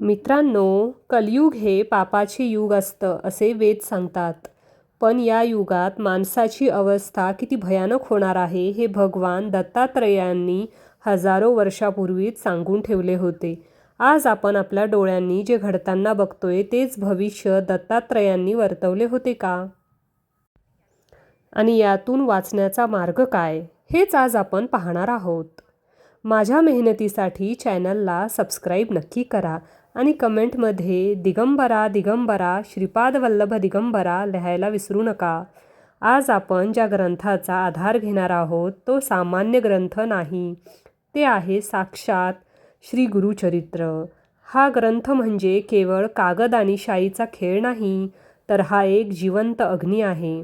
मित्रांनो, कलियुग हे पापाचे युग असतं असे वेद सांगतात. पण या युगात माणसाची अवस्था किती भयानक होणार आहे हे भगवान दत्तात्रेयांनी हजारो वर्षापूर्वीच सांगून ठेवले होते. आज आपण आपल्या डोळ्यांनी जे घडताना बघतोय तेच भविष्य दत्तात्रेयांनी वर्तवले होते का? आणि यातून वाचण्याचा मार्ग काय, हेच आज आपण पाहणार आहोत. माझ्या मेहनतीसाठी चॅनलला सबस्क्राईब नक्की करा आणि कमेंटमध्ये दिगंबरा दिगंबरा श्रीपाद वल्लभ दिगंबरा लिहायला विसरू नका. आज आपण ज्या ग्रंथाचा आधार घेणार आहोत तो सामान्य ग्रंथ नाही, ते आहे साक्षात श्री गुरुचरित्र. हा ग्रंथ म्हणजे केवळ कागद आणि शाईचा खेळ नाही, तर हा एक जिवंत अग्नी आहे.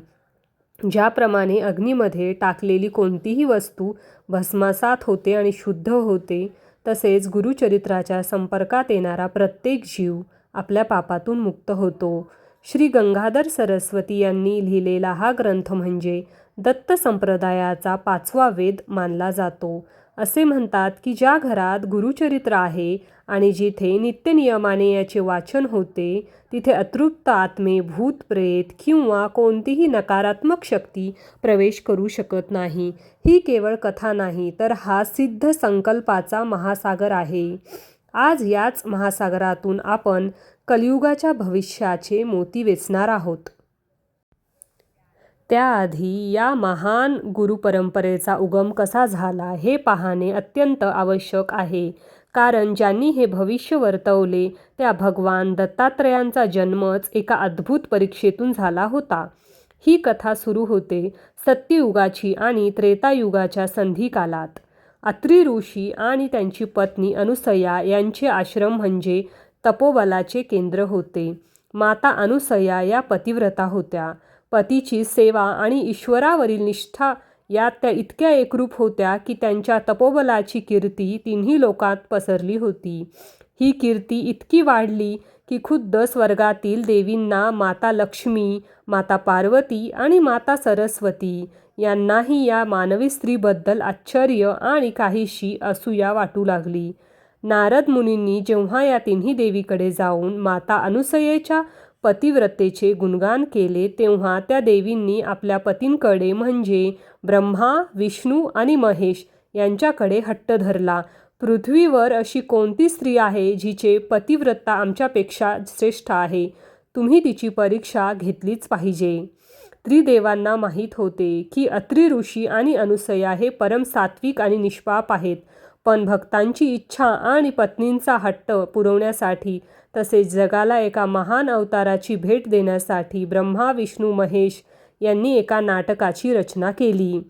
ज्याप्रमाणे अग्नीमध्ये टाकलेली कोणतीही वस्तू भस्मसात होते आणि शुद्ध होते, तसेच गुरुचरित्राच्या संपर्कात येणारा प्रत्येक जीव आपल्या पापातून मुक्त होतो. श्री गंगाधर सरस्वती यांनी लिहिलेला हा ग्रंथ म्हणजे दत्त संप्रदायाचा 5वा वेद मानला जातो. असे म्हणतात की ज्या घरात गुरुचरित्र आहे आणि जिथे नित्यनियमाने याचे वाचन होते, तिथे अतृप्त आत्मे, भूत प्रेत किंवा कोणतीही नकारात्मक शक्ती प्रवेश करू शकत नाही. ही केवळ कथा नाही, तर हा सिद्ध संकल्पाचा महासागर आहे. आज याच महासागरातून आपण कलियुगाच्या भविष्याचे मोती वेचणार आहोत. त्याआधी या महान गुरुपरंपरेचा उगम कसा झाला हे पाहणे अत्यंत आवश्यक आहे. कारण ज्यांनी हे भविष्य वर्तवले त्या भगवान दत्तात्रेयांचा जन्मच एका अद्भुत परीक्षेतून झाला होता. ही कथा सुरू होते सत्ययुगाची आणि त्रेतायुगाच्या संधिकालात. अत्री ऋषी आणि त्यांची पत्नी अनुसया यांचे आश्रम म्हणजे तपोबलाचे केंद्र होते. माता अनुसया या पतिव्रता होत्या. पतीची सेवा आणि ईश्वरावरील निष्ठा यात त्या इतक्या एकरूप होत्या की त्यांच्या तपोबलाची कीर्ती तिन्ही लोकात पसरली होती. ही कीर्ती इतकी वाढली की खुद्द स्वर्गातील देवींना, माता लक्ष्मी, माता पार्वती आणि माता सरस्वती यांनाही या मानवी स्त्रीबद्दल आश्चर्य आणि काहीशी असूया वाटू लागली. नारद मुनींनी जेव्हा या तिन्ही देवीकडे जाऊन माता अनुसयेच्या पतिव्रतेचे गुणगान केले, तेव्हा त्या देवींनी आपल्या पतींकडे म्हणजे ब्रह्मा, विष्णू आणि महेश यांच्याकडे हट्ट धरला. पृथ्वीवर अशी कोणती स्त्री आहे जिचे पतिव्रता आमच्यापेक्षा श्रेष्ठ आहे? तुम्ही तिची परीक्षा घेतलीच पाहिजे. त्रिदेवांना माहीत होते की अत्री ऋषी आणि अनुसया हे परम सात्विक आणि निष्पाप आहेत. पण भक्तांची इच्छा आणि पत्नींचा हट्ट पुरवण्यासाठी, तसेच जगाला एका महान अवताराची भेट देण्यासाठी ब्रह्मा, विष्णू, महेश यांनी एका नाटकाची रचना केली.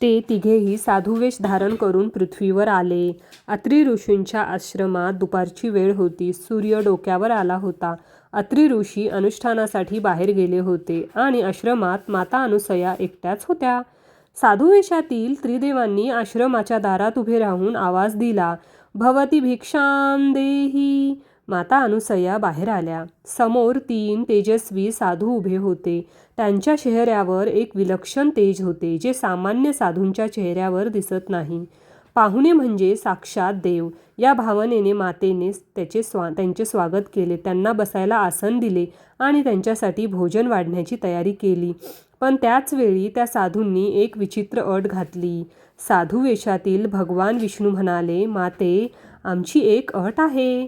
ते तिघेही साधुवेश धारण करून पृथ्वीवर आले. अत्री ऋषींच्या आश्रमात दुपारची वेळ होती. सूर्य डोक्यावर आला होता. अत्री ऋषी अनुष्ठानासाठी बाहेर गेले होते आणि आश्रमात माता अनुसया एकट्याच होत्या. साधुवेशातील त्रिदेवांनी आश्रमाच्या दारात उभे राहून आवाज दिला, भवती भिक्षां देही. माता अनुसया बाहेर आल्या. समोर 3 तेजस्वी साधू उभे होते. त्यांच्या चेहऱ्यावर एक विलक्षण तेज होते, जे सामान्य साधूंच्या चेहऱ्यावर दिसत नाही. पाहुणे म्हणजे साक्षात देव या भावनेने मातेने त्यांचे स्वागत केले. त्यांना बसायला आसन दिले आणि त्यांच्यासाठी भोजन वाढण्याची तयारी केली. पण त्याच वेळी त्या साधूंनी एक विचित्र अट घातली. साधू वेशातील भगवान विष्णू म्हणाले, माते, आमची एक अट आहे.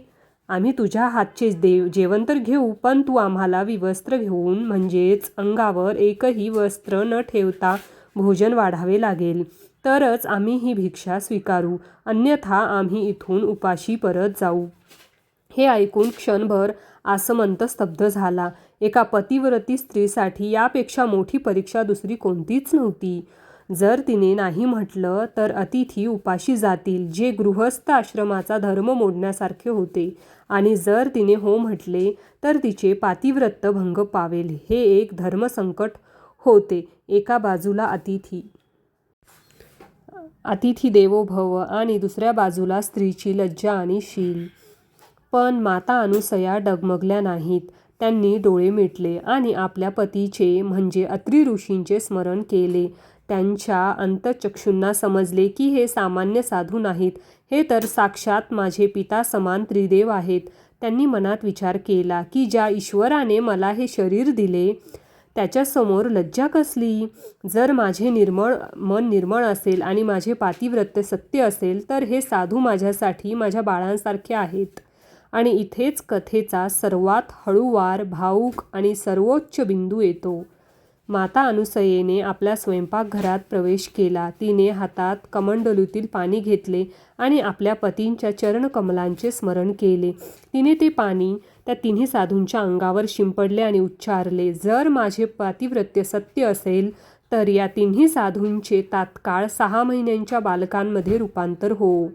आम्ही तुझ्या हातचे जेवण तर घेऊ, पण तू आम्हाला विवस्त्र घेऊन, म्हणजेच अंगावर एकही वस्त्र न ठेवता भोजन वाढावे लागेल. तरच आम्ही ही भिक्षा स्वीकारू, अन्यथा आम्ही इथून उपाशी परत जाऊ. हे ऐकून क्षणभर आसमंत स्तब्ध झाला. एका पतिव्रती स्त्रीसाठी यापेक्षा मोठी परीक्षा दुसरी कोणतीच नव्हती. जर तिने नाही म्हटलं तर अतिथी उपाशी जातील, जे गृहस्थ आश्रमाचा धर्म मोडण्यासारखे होते. आणि जर तिने हो म्हटले तर तिचे पातिव्रत्य भंग पावेल. हे एक धर्मसंकट होते. एका बाजूला अतिथी देवो भव आणि दुसऱ्या बाजूला स्त्रीची लज्जा आणि शील. पण माता अनुसया डगमगल्या नाहीत. त्यांनी डोळे मिटले आणि आपल्या पतीचे म्हणजे अत्री ऋषींचे स्मरण केले. त्यांच्या अंतःचक्षूंना समजले की हे सामान्य साधू नाहीत, हे तर साक्षात माझे पिता समान त्रिदेव आहेत. त्यांनी मनात विचार केला की ज्या ईश्वराने मला हे शरीर दिले त्याच्यासमोर लज्जा कसली. जर माझे मन निर्मळ असेल आणि माझे पातिव्रत्य सत्य असेल तर हे साधू माझ्यासाठी माझ्या बाळांसारखे आहेत. आणि इथेच कथेचा सर्वात हळूवार, भावूक आणि सर्वोच्च बिंदू येतो. माता अनुसयेने आपल्या स्वयंपाकघरात प्रवेश केला. तिने हातात कमंडलूतील पाणी घेतले आणि आपल्या पतींच्या चरणकमलांचे स्मरण केले. तिने ते पाणी त्या तिन्ही साधूंच्या अंगावर शिंपडले आणि उच्चारले, जर माझे पातिव्रत्य सत्य असेल तर या तिन्ही साधूंचे तात्काळ 6 महिन्यांच्या बालकांमध्ये रूपांतर हो.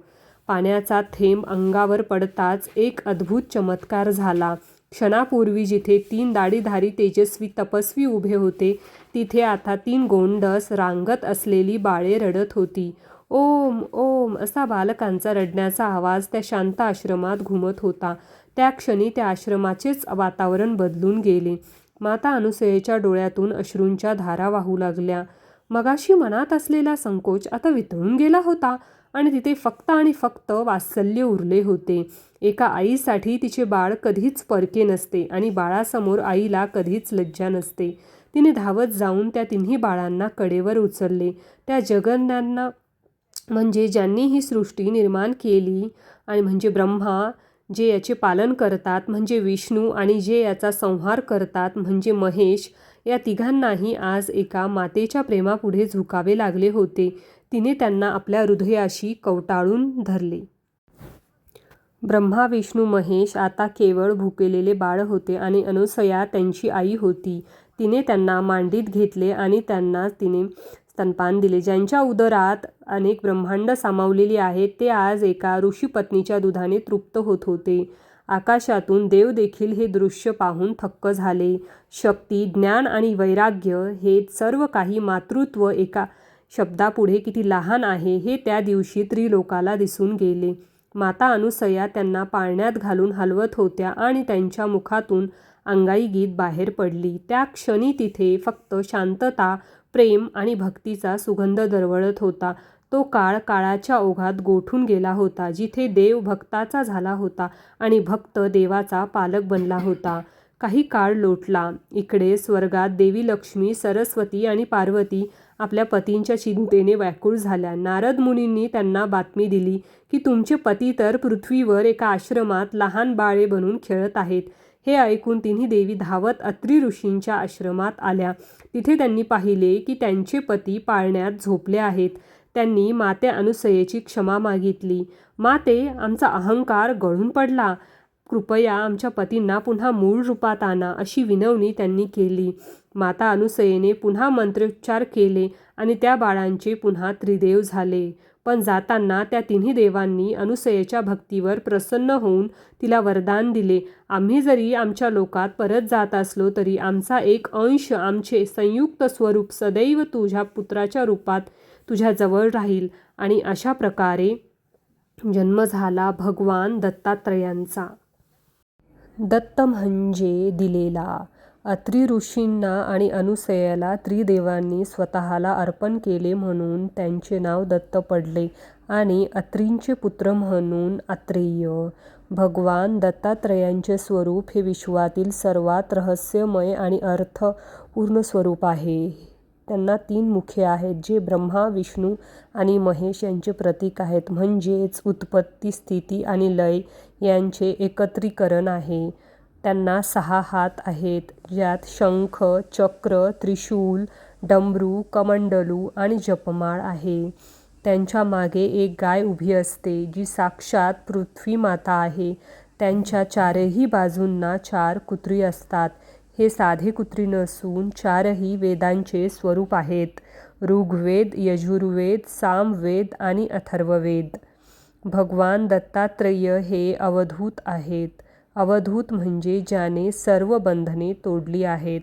पाण्याचा थेंब अंगावर पडताच एक अद्भुत चमत्कार झाला. क्षणापूर्वी जिथे 3 दाढीधारी तेजस्वी तपस्वी उभे होते तिथे आता 3 गोंडस रांगत असलेली बाळे रडत होती. ओम ओम असा बालकांचा रडण्याचा आवाज त्या शांत आश्रमात घुमत होता. त्या क्षणी त्या आश्रमाचेच वातावरण बदलून गेले. माता अनुसयेच्या डोळ्यातून अश्रूंच्या धारा वाहू लागल्या. मगाशी मनात असलेला संकोच आता वितळून गेला होता आणि तिथे फक्त आणि फक्त वात्सल्य उरले होते. एका आईसाठी तिचे बाळ कधीच परके नसते आणि बाळासमोर आईला कधीच लज्जा नसते. तिने धावत जाऊन त्या तिन्ही बाळांना कडेवर उचलले. त्या जगन्यांना म्हणजे ज्यांनी ही सृष्टी निर्माण केली आणि म्हणजे ब्रह्मा, जे याचे पालन करतात म्हणजे विष्णू आणि जे याचा संहार करतात म्हणजे महेश, या तिघांनाही आज एका मातेच्या प्रेमापुढे झुकावे लागले होते. तिने त्यांना आपल्या हृदयाशी कवटाळून धरले. ब्रह्मा, विष्णू, महेश आता केवळ भुकेलेले बाळ होते आणि अनुसया त्यांची आई होती. तिने त्यांना मांडीत घेतले आणि त्यांना तिने स्तनपान दिले. ज्यांच्या उदरात अनेक ब्रह्मांड सामावलेली आहेत ते आज एका ऋषीपत्नीच्या दुधाने तृप्त होत होते. आकाशातून देव देखील हे दृश्य पाहून थक्क झाले. शक्ती, ज्ञान आणि वैराग्य हे सर्व काही मातृत्व एका शब्दापुढे किती लहान आहे हे त्या दिवशी त्रिलोकाला दिसून गेले. माता अनुसया त्यांना पाळण्यात घालून हलवत होत्या आणि त्यांच्या मुखातून अंगाई गीत बाहेर पडली. त्या क्षणी तिथे फक्त शांतता, प्रेम आणि भक्तीचा सुगंध दरवळत होता. तो काळ काळाच्या ओघात गोठून गेला होता, जिथे देव भक्ताचा झाला होता आणि भक्त देवाचा पालक बनला होता. काही काळ लोटला. इकडे स्वर्गात देवी लक्ष्मी, सरस्वती आणि पार्वती आपल्या पतींच्या चिंतेने व्याकुळ झाल्या. नारद मुनींनी त्यांना बातमी दिली की तुमचे पती तर पृथ्वीवर एका आश्रमात लहान बाळे बनून खेळत आहेत. हे ऐकून तिन्ही देवी धावत अत्री ऋषींच्या आश्रमात आल्या. तिथे त्यांनी पाहिले की त्यांचे पती पाळण्यात झोपले आहेत. त्यांनी माते अनुसयेची क्षमा मागितली. माते, आमचा अहंकार गळून पडला. कृपया आमच्या पतींना पुन्हा मूळ रूपात आणा, अशी विनवणी त्यांनी केली. माता अनुसयेने पुन्हा मंत्रोच्चार केले आणि त्या बाळांचे पुन्हा त्रिदेव झाले. पण जाताना त्या तिन्ही देवांनी अनुसयेच्या भक्तीवर प्रसन्न होऊन तिला वरदान दिले, आम्ही जरी आमच्या लोकात परत जात असलो तरी आमचा एक अंश, आमचे संयुक्त स्वरूप सदैव तुझ्या पुत्राच्या रूपात तुझ्या जवळ राहील. आणि अशा प्रकारे जन्म झाला भगवान दत्तात्रयांचा. दत्त म्हणजे दिलेला. अत्री ऋषींना आणि अनुसयेला त्रिदेवांनी स्वतःला अर्पण केले म्हणून त्यांचे नाव दत्त पडले आणि अत्रींचे पुत्र म्हणून आत्रेय. भगवान दत्तात्रयांचे स्वरूप हे विश्वातील सर्वात रहस्यमय आणि अर्थपूर्ण स्वरूप आहे. त्यांना 3 मुखे आहेत जे ब्रह्मा, विष्णू आणि महेश यांचे प्रतीक आहेत. म्हणजेच उत्पत्ती, स्थिती आणि लय यांचे एकत्रीकरण आहे. त्यांना 6 हात आहेत, ज्यात शंख, चक्र, त्रिशूल, डमरू, कमंडलू आणि जपमाळ आहे. त्यांच्या मागे एक गाय उभी असते जी साक्षात पृथ्वी माता आहे. त्यांच्या 4ही बाजूंना 4 कुत्री असतात. हे साधे कुत्री नसून 4ही वेदांचे स्वरूप आहेत. ऋग्वेद, यजुर्वेद, सामवेद आणि अथर्ववेद. भगवान दत्तात्रेय हे अवधूत आहेत. अवधूत म्हणजे ज्याने सर्व बंधने तोडली आहेत.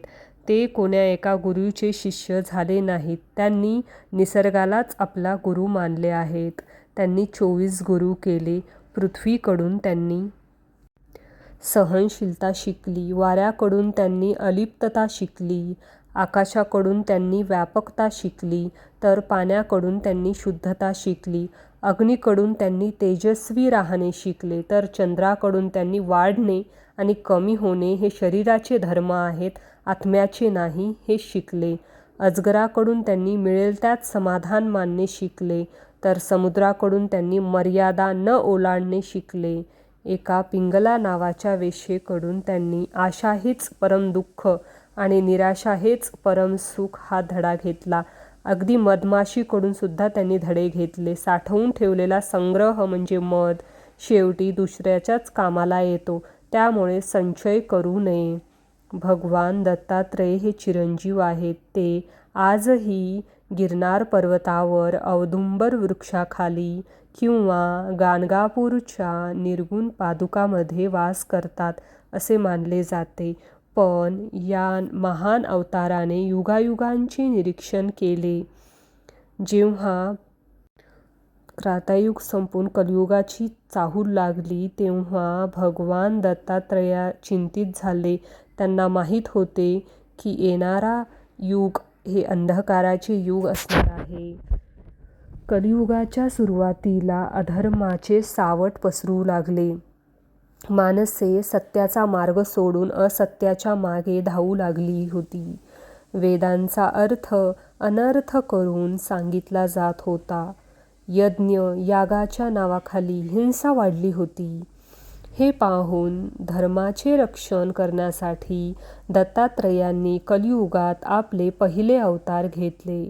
ते कोण्या एका गुरूचे शिष्य झाले नाहीत. त्यांनी निसर्गालाच आपला गुरु मानले आहेत. त्यांनी 24 गुरु केले. पृथ्वीकडून त्यांनी सहनशीलता शिकली, वाऱ्याकडून त्यांनी अलिप्तता शिकली, आकाशाकडून त्यांनी व्यापकता शिकली, तर पाण्याकडून त्यांनी शुद्धता शिकली. अग्नीकडून त्यांनी तेजस्वी राहणे शिकले, तर चंद्राकडून त्यांनी वाढणे आणि कमी होणे हे शरीराचे धर्म आहेत, आत्म्याचे नाही, हे शिकले. अजगराकडून त्यांनी मिळेल त्यात समाधान मानणे शिकले, तर समुद्राकडून त्यांनी मर्यादा न ओलांडणे शिकले. एका पिंगला नावाच्या वेश्येकडून त्यांनी आशा हेच परम दुःख आणि निराशा हेच परम सुख हा धडा घेतला. अगदी मधमाशीकडून सुद्धा त्यांनी धडे घेतले. साठवून ठेवलेला संग्रह म्हणजे मध शेवटी दुसऱ्याच्याच कामाला येतो, त्यामुळे संचय करू नये. भगवान दत्तात्रेय हे चिरंजीव आहेत. ते आजही गिरनार पर्वतावर औदुंबर वृक्षाखाली किंवा गाणगापूरच्या निर्गुण पादुकामध्ये वास करतात असे मानले जाते. पण या महान अवताराने युगायुगांचे निरीक्षण केले. जेव्हा त्रातायुग संपून कलियुगाची चाहूल लागली, तेव्हा भगवान दत्तात्रेय चिंतित झाले. त्यांना माहीत होते की येणारा युग हे अंधकाराचे युग असणार आहे. कलियुगाच्या सुरुवातीला अधर्माचे सावट पसरू लागले. माणसे सत्याचा मार्ग सोडून असत्याच्या मागे धावू लागली होती. वेदांचा अर्थ अनर्थ करून सांगितला जात होता. यज्ञ यागाच्या नावाखाली हिंसा वाढली होती. हे पाहून धर्माचे रक्षण करण्यासाठी दत्तात्रेयांनी कलियुगात आपले पहिले अवतार घेतले,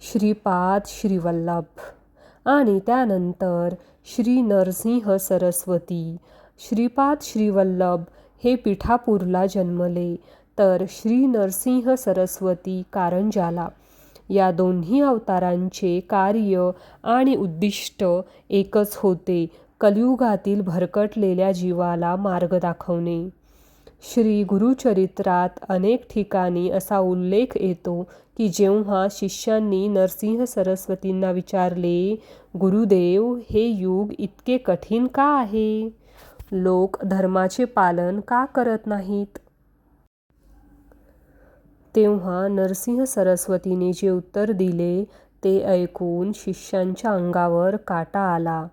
श्रीपाद श्रीवल्लभ आणि त्यानंतर श्री नरसिंह सरस्वती. श्रीपाद श्रीवल्लभ हे पिठापूरला जन्मले, तर श्री नरसिंह सरस्वती कारंजाला. या दोन्ही अवतारांचे कार्य आणि उद्दिष्ट एकच होते, कलियुगातील भरकटलेल्या जीवाला मार्ग दाखवणे. श्री गुरुचरित्रात अनेक ठिकाणी असा उल्लेख येतो की जेव्हा शिष्यांनी नरसिंह सरस्वतींना विचारले, गुरुदेव, हे युग इतके कठीण का आहे? लोक धर्माचे पालन का करत नाहीत? तेव्हा नरसिंह सरस्वतीने जे उत्तर दिले ते ऐकून शिष्यांच्या अंगावर काटा आला.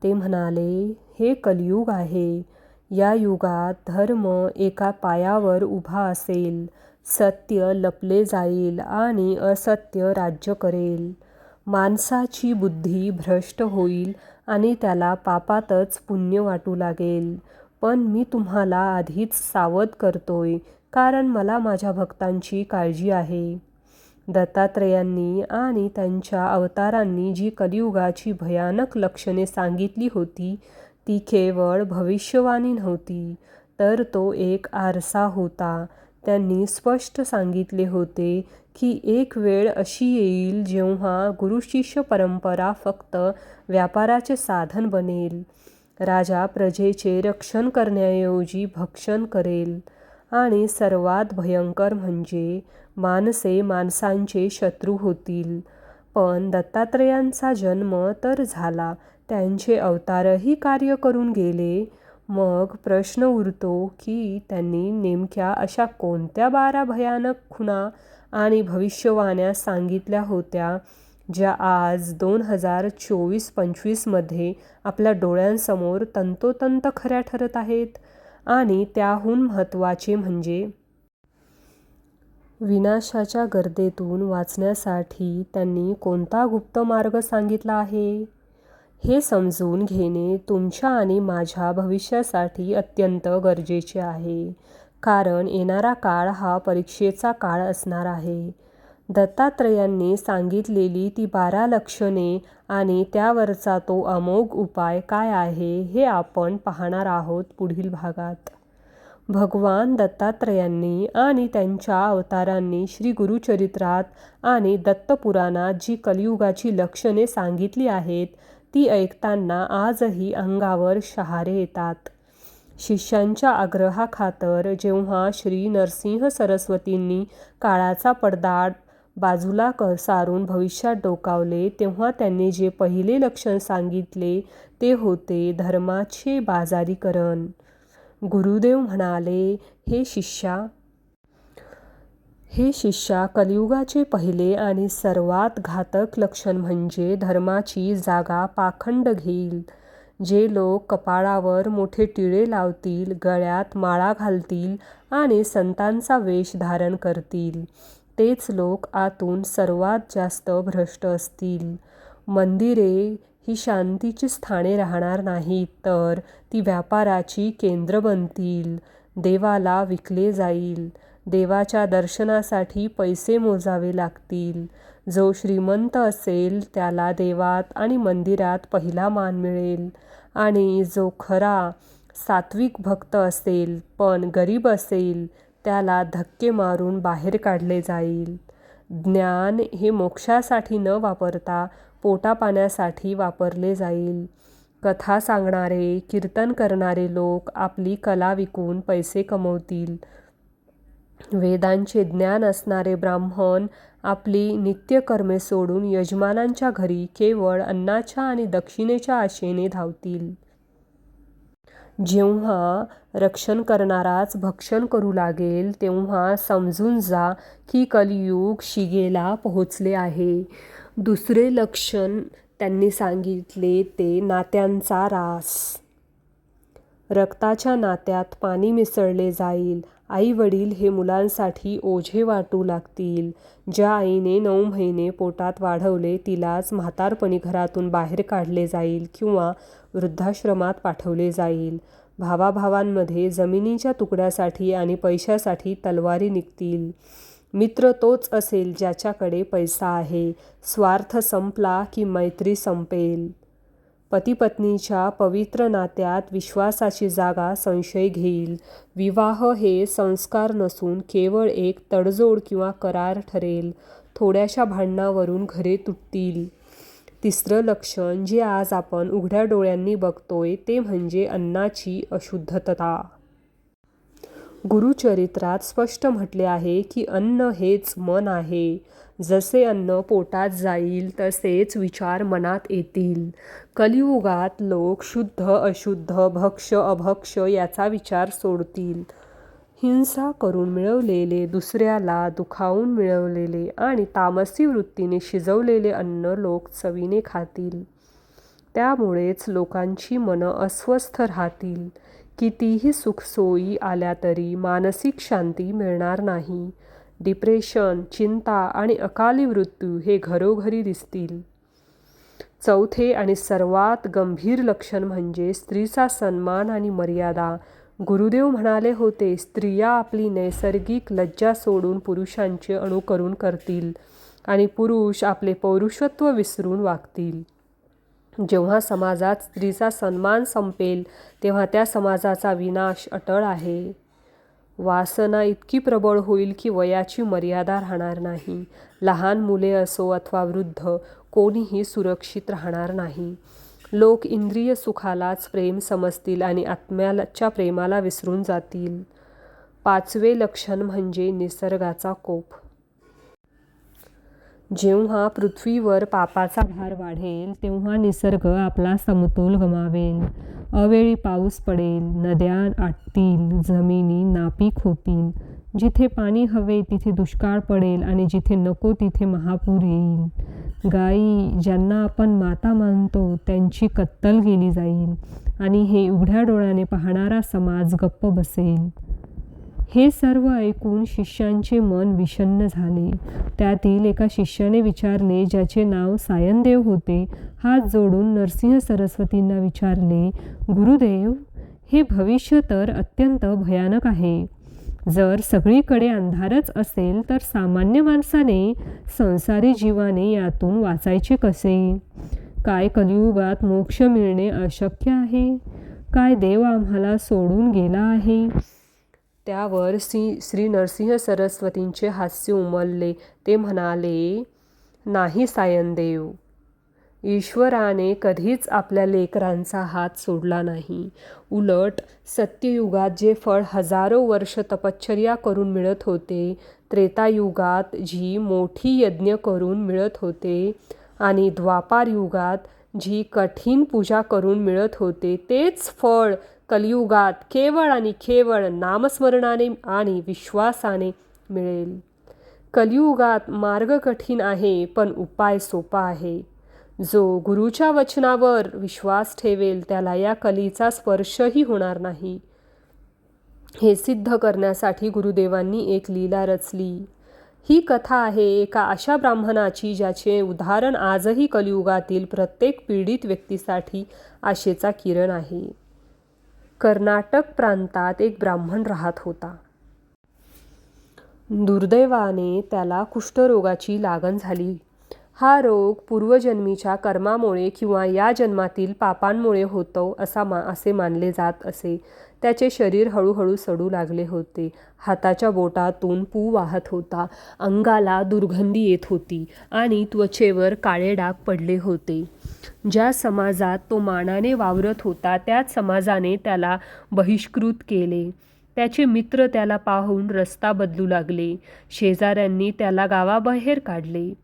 ते म्हणाले, हे कलियुग आहे. या युगात धर्म एका पायावर उभा असेल, सत्य लपले जाईल आणि असत्य राज्य करेल. माणसाची बुद्धी भ्रष्ट होईल आणि त्याला पापातच पुण्य वाटू लागेल. पण मी तुम्हाला आधीच सावध करतोय, कारण मला माझ्या भक्तांची काळजी आहे. दत्तात्रेयांनी आणि त्यांच्या अवतारांनी जी कलियुगाची भयानक लक्षणे सांगितली होती, ती केवळ भविष्यवाणी नव्हती, तर तो एक आरसा होता. त्यांनी स्पष्ट सांगितले होते की एक वेळ अशी येईल जेव्हा गुरुशिष्य परंपरा फक्त व्यापाराचे साधन बनेल. राजा प्रजेचे रक्षण करण्याऐवजी भक्षण करेल आणि सर्वात भयंकर म्हणजे माणसे माणसांचे शत्रू होतील. पण दत्तात्रेयांचा जन्म तर झाला, त्यांचे अवतारही कार्य करून गेले. मग प्रश्न उरतो की त्यांनी नेमक्या अशा कोणत्या 12 भयानक खुणा आणि भविष्यवाण्या सांगितल्या होत्या, ज्या आज 2024-25 मध्ये आपल्या डोळ्यांसमोर तंतोतंत खऱ्या ठरत आहेत? आणि त्याहून महत्त्वाचे म्हणजे विनाशाच्या गर्देतून वाचण्यासाठी त्यांनी कोणता गुप्त मार्ग सांगितला आहे? हे समजून घेणे तुमच्या आणि माझ्या भविष्यासाठी अत्यंत गरजेचे आहे, कारण येणारा काळ हा परीक्षेचा काळ असणार आहे. दत्तात्रेयांनी सांगितलेली ती 12 लक्षणे आणि त्यावरचा तो अमोघ उपाय काय आहे, हे आपण पाहणार आहोत पुढील भागात. भगवान दत्तात्रेयांनी आणि त्यांच्या अवतारांनी श्री गुरुचरित्रात आणि दत्तपुराणात जी कलियुगाची लक्षणे सांगितली आहेत, ती ऐकताना आजही अंगावर शहारे येतात. शिष्यांच्या आग्रहाखातर जेव्हा श्री नरसिंह सरस्वतींनी काळाचा पडदा बाजूला सारून भविष्यात डोकावले, तेव्हा त्यांनी जे पहिले लक्षण सांगितले ते होते धर्माचे बाजारीकरण. गुरुदेव म्हणाले, हे शिष्या, हे शिष्या, कलियुगाचे पहिले आणि सर्वात घातक लक्षण म्हणजे धर्माची जागा पाखंड घेईल. जे लोक कपाळावर मोठे टिळे लावतील, गळ्यात माळा घालतील आणि संतांचा वेश धारण करतील, तेच लोक आतून सर्वात जास्त भ्रष्ट असतील. मंदिरे ही शांतीची स्थाने राहणार नाहीत, तर ती व्यापाराची केंद्र बनतील. देवाला विकले जाईल. देवाच्या दर्शनासाठी पैसे मोजावे लागतील. जो श्रीमंत असेल त्याला देवात आणि मंदिरात पहिला मान मिळेल आणि जो खरा सात्विक भक्त असेल पण गरीब असेल त्याला धक्के मारून बाहेर काढले जाईल. ज्ञान हे मोक्षासाठी न वापरता पोटापाण्यासाठी वापरले जाईल. कथा सांगणारे, कीर्तन करणारे लोक आपली कला विकून पैसे कमवतील. वेदांचे ज्ञान असणारे ब्राह्मण आपली नित्यकर्मे सोडून यजमानांच्या घरी केवळ अन्नाच्या आणि दक्षिणेच्या आशेने धावतील. जेव्हा रक्षण करणाराच भक्षण करू लागेल तेव्हा समजून जा की कलियुग शिगेला पोहोचले आहे. दुसरे लक्षण त्यांनी सांगितले ते नात्यांचा ऱ्हास. रक्ताच्या नात्यात पाणी मिसळले जाईल. आई वडील हे मुलांसाठी ओझे वाटू लागतील. ज्या आईने 9 महिने पोटात वाढवले तिलाच म्हातारपणी घरातून बाहेर काढले जाईल किंवा वृद्धाश्रमात पाठवले जाईल. भावाभावांमध्ये जमिनीच्या तुकड्यासाठी आणि पैशासाठी तलवारी निघतील. मित्र तोच असेल ज्याच्याकडे पैसा आहे. स्वार्थ संपला की मैत्री संपेल. पतिपत्नीच्या पवित्र नात्यात विश्वासाची जागा संशय घेईल. विवाह हे संस्कार नसून केवळ एक तडजोड किंवा करार ठरेल. थोड्याशा भांडणावरून घरे तुटतील. तिसरं लक्षण जे आज आपण उघड्या डोळ्यांनी बघतोय ते म्हणजे अन्नाची अशुद्धता. गुरुचरित्रात स्पष्ट म्हटले आहे की अन्न हेच मन आहे. जसे अन्न पोटात जाईल तसेच विचार मनात येतील. कलियुगात लोक शुद्ध अशुद्ध, भक्ष्य अभक्ष्य याचा विचार सोडतील. हिंसा करून मिळवलेले, दुसऱ्याला दुखावून मिळवलेले आणि तामसी वृत्तीने शिजवलेले अन्न लोक चवीने खातील. त्यामुळेच लोकांची मनं अस्वस्थ राहतील. कितीही सुखसोयी आल्या तरी मानसिक शांती मिळणार नाही. डिप्रेशन, चिंता आणि अकाली मृत्यू हे घरोघरी दिसतील. चौथे आणि सर्वात गंभीर लक्षण म्हणजे स्त्रीचा सन्मान आणि मर्यादा. गुरुदेव म्हणाले होते, स्त्रिया आपली नैसर्गिक लज्जा सोडून पुरुषांचे अनुकरण करतील आणि पुरुष आपले पौरुषत्व विसरून वागतील. जेव्हा समाजात स्त्रीचा सन्मान संपेल तेव्हा त्या समाजाचा विनाश अटळ आहे. वासना इतकी प्रबळ होईल की वयाची मर्यादा राहणार नाही. लहान मुले असो अथवा वृद्ध, कोणीही सुरक्षित राहणार नाही. लोक इंद्रिय सुखालाच प्रेम समजतील आणि आत्म्याच्या प्रेमाला विसरून जातील. पाचवे लक्षण म्हणजे निसर्गाचा कोप. जेव्हा पृथ्वीवर पापाचा भार वाढेल तेव्हा निसर्ग आपला समतोल गमावेल. अवेळी पाऊस पडेल, नद्या आटतील, जमिनी नापीक होतील. जिथे पाणी हवे तिथे दुष्काळ पडेल आणि जिथे नको तिथे महापूर येईल. गायी, ज्यांना आपण माता मानतो, त्यांची कत्तल केली जाईल आणि हे उघड्या डोळ्याने पाहणारा समाज गप्प बसेल. हे सर्व ऐकून शिष्यांचे मन विषण्ण झाले. त्यातील एका शिष्याने विचारले, ज्याचे नाव सायनदेव होते, हात जोडून नरसिंह सरस्वतींना विचारले, गुरुदेव, हे भविष्य तर अत्यंत भयानक आहे. जर सगळीकडे अंधारच असेल तर सामान्य माणसाने, संसारी जीवाने यातून वाचायचे कसे? काय कलियुगात मोक्ष मिळणे अशक्य आहे? काय देव आम्हाला सोडून गेला आहे? त्यावर श्री नरसिंह सरस्वतींचे हास्य उमलले. ते म्हणाले, नाही सायनदेव, ईश्वराने कधीच आपल्या लेकरांचा हात सोडला नाही. उलट सत्ययुगात जे फळ हजारो वर्ष तपश्चर्या करून मिळत होते, त्रेतायुगात जी मोठी यज्ञ करून मिळत होते आणि द्वापार युगात जी कठीण पूजा करून मिळत होते, तेच फळ कलियुगात केवळ आणि केवळ नामस्मरणाने आणि विश्वासाने मिळेल. कलियुगात मार्ग कठीण आहे, पण उपाय सोपा आहे. जो गुरुच्या वचनावर विश्वास ठेवेल त्याला या कलीचा स्पर्शही होणार नाही. हे सिद्ध करण्यासाठी गुरुदेवांनी एक लीला रचली. ही कथा आहे एका अशा ब्राह्मणाची ज्याचे उदाहरण आजही कलियुगातील प्रत्येक पीडित व्यक्तीसाठी आशेचा किरण आहे. कर्नाटक प्रांतात एक ब्राह्मण राहत होता. दुर्दैवाने त्याला कुष्ठरोगाची लागण झाली. हा रोग पूर्वजन्मीच्या कर्मामुळे किंवा या जन्मातील पापांमुळे होतो असे मानले जात असे. त्याचे शरीर हळूहळू सडू लागले होते. हाताच्या बोटातून पू वाहत होता. अंगाला दुर्गंधी येत होती आणि त्वचेवर काळे डाग पडले होते. ज्या समाजात तो मानाने वावरत होता त्याच समाजाने त्याला बहिष्कृत केले. त्याचे मित्र त्याला पाहून रस्ता बदलू लागले. शेजाऱ्यांनी त्याला गावाबाहेर काढले.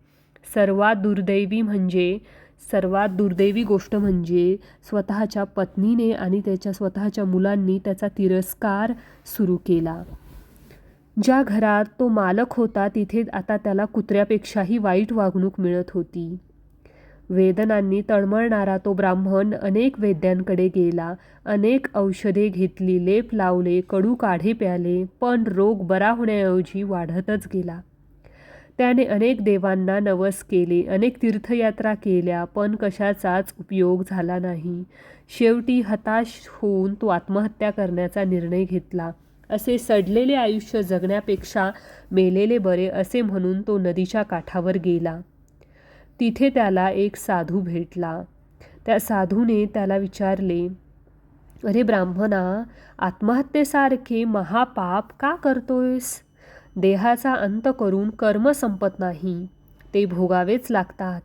सर्वात दुर्दैवी गोष्ट म्हणजे स्वतःच्या पत्नीने आणि त्याच्या स्वतःच्या मुलांनी त्याचा तिरस्कार सुरू केला. ज्या घरात तो मालक होता तिथे आता त्याला कुत्र्यापेक्षाही वाईट वागणूक मिळत होती. वेदनांनी तळमळणारा तो ब्राह्मण अनेक वैद्यांकडे गेला. अनेक औषधे घेतली, लेप लावले, कडू काढे प्याले, पण रोग बरा होण्याऐवजी वाढतच गेला. त्याने अनेक देवांना नवस केले, अनेक तीर्थयात्रा केल्या, पण कशाचाच उपयोग झाला नाही. शेवटी हताश होऊन तो आत्महत्या करण्याचा निर्णय घेतला. असे सडलेले आयुष्य जगण्यापेक्षा मेलेले बरे असे म्हणून तो नदीच्या काठावर गेला. तिथे त्याला एक साधू भेटला. त्या साधूने त्याला विचारले, "अरे ब्राह्मणा, आत्महत्येसारखे महापाप का करतोयस? देहाचा अंत करून कर्म संपत नाही, ते भोगावेच लागतात."